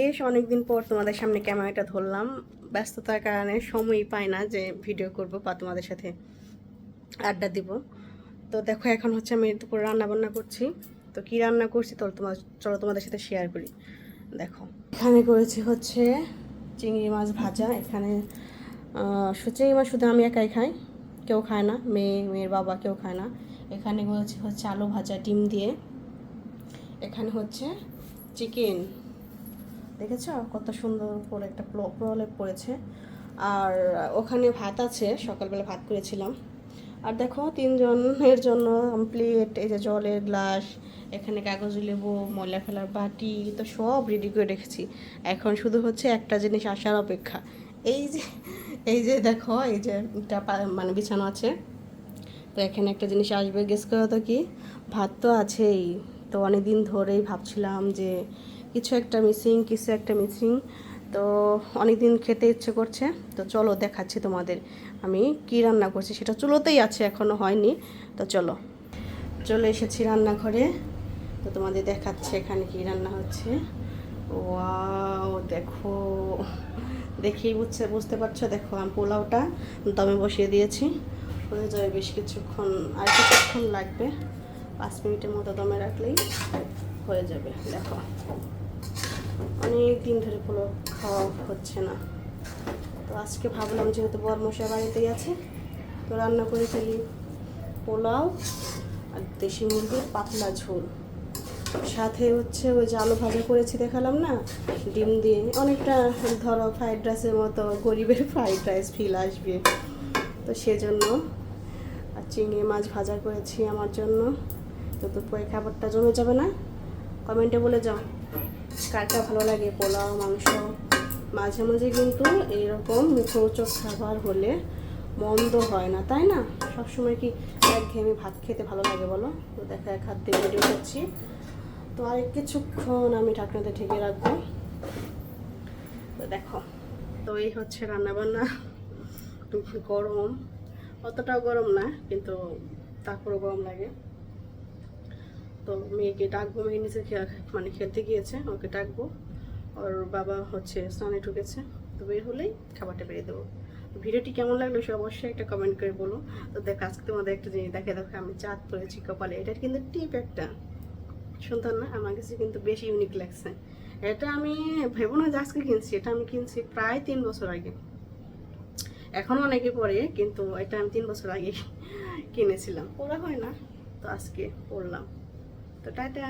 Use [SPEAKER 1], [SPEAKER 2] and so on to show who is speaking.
[SPEAKER 1] বেশ অনেকদিন পর তোমাদের সামনে ক্যামেরাটা ধরলাম। ব্যস্ততার কারণে সময়ই পাই না যে ভিডিও করব বা তোমাদের সাথে আড্ডা দিব। তো দেখো এখন হচ্ছে আমি দুপুরে রান্না বান্না করছি। তো কি রান্না করছি চলো তোমাদের সাথে শেয়ার করি। দেখো এখানে করেছি হচ্ছে চিংড়ি মাছ ভাজা। এখানে চিংড়ি মাছ শুধু আমি একাই খাই, কেউ খায় না, মেয়ের বাবা কেউ খায় না। এখানে করেছি হচ্ছে আলু ভাজা ডিম দিয়ে। এখানে হচ্ছে চিকেন, দেখেছো কত সুন্দর করে একটা প্রলেপ পড়েছে। আর ওখানে ভাত আছে, সকালবেলা ভাত করেছিলাম। আর দেখো তিনজনের জন্য কমপ্লিট এই যে জলের গ্লাস, এখানে কাগজ লেবু, ময়লা ফেলার বাটি, তো সব রেডি করে রেখেছি। এখন শুধু হচ্ছে একটা জিনিস আসার অপেক্ষা। এই যে দেখো এই যে এটা মানে বিছানো আছে, তো এখানে একটা জিনিস আসবে, গেস করো তো কি? ভাত তো আছেই। তো অনেক দিন ধরেই ভাবছিলাম যে কিছু একটা মিসিং। তো অনেক দিন খেতে ইচ্ছে করছে। তো চলো দেখাচ্ছি তোমাদের আমি কি রান্না করছি। সেটা চুলোতেই আছে, এখনও হয়নি। তো চলে এসেছি রান্নাঘরে। তো তোমাদের দেখাচ্ছে এখানে কি রান্না হচ্ছে। ওয়াও দেখো, দেখেই বুঝতে পারছো। দেখো আমি পোলাওটা দমে বসিয়ে দিয়েছি, হয়ে যাবে বেশ কিছুক্ষণ, আর কিছুক্ষণ লাগবে, 5 মিনিটের মতো দমে রাখলেই হয়ে যাবে। দেখো অনেক দিন ধরে পোলাও খাওয়া হচ্ছে না, তো আজকে ভাবলাম যেহেতু বরমশা বাড়িতেই আছে, তো রান্না করে ফেলি পোলাও আর দেশি মুরগির পাতলা ঝোল। সাথে হচ্ছে ওই যে আলু ভাজা করেছি দেখালাম না, ডিম দিয়ে, অনেকটা ধরো ফ্রাইড রাইসের মতো, গরিবের ফ্রাইড রাইস ফিল আসবে। তো সেজন্য আর চিংড়ি মাছ ভাজা করেছি আমার জন্য। তো দুপুরে খাবারটা জমে যাবে না? কমেন্টে বলে যাও কার কার ভালো লাগে পোলাও, মাংস। মাঝে মাঝে কিন্তু এইরকম মুখরোচক খাবার হলে মন্দ হয় না, তাই না? সবসময় কি একঘেয়েমি ভাত খেতে ভালো লাগে বলো? তো দেখা এক হাত দিয়ে ভিডিও করছি, তো আর কিছুক্ষণ আমি ঢাকনাতে ঢেকে রাখবো। তো দেখো, তো এই হচ্ছে রান্নাবান্না। গরম, অতটাও গরম না, কিন্তু তারপরেও গরম লাগে। তো মেয়েকে ডাকবো, মেয়ে নিচে মানে খেলতে গিয়েছে, ওকে ডাকবো। ওর বাবা হচ্ছে স্নানে ঢুকেছে, তো বের হলেই খাবারটা বেরিয়ে দেবো। ভিডিওটি কেমন লাগলো সে অবশ্যই একটা কমেন্ট করে বলো। তো দেখ আজকে তোমাদের একটা জিনিস দেখো আমি চাঁদ পরেছি কপালে। এটার কিন্তু টিপ একটা সুন্দর না? আমার কাছে কিন্তু বেশি ইউনিক লাগছে। এটা আমি ভেবো না যে আজকে কিনছি, এটা আমি কিনছি প্রায় 3 বছর আগে। এখনও অনেকে পরে, কিন্তু এটা আমি 3 বছর আগে কিনেছিলাম। পরা হয় না, তো আজকে পরলাম। তো টাটা।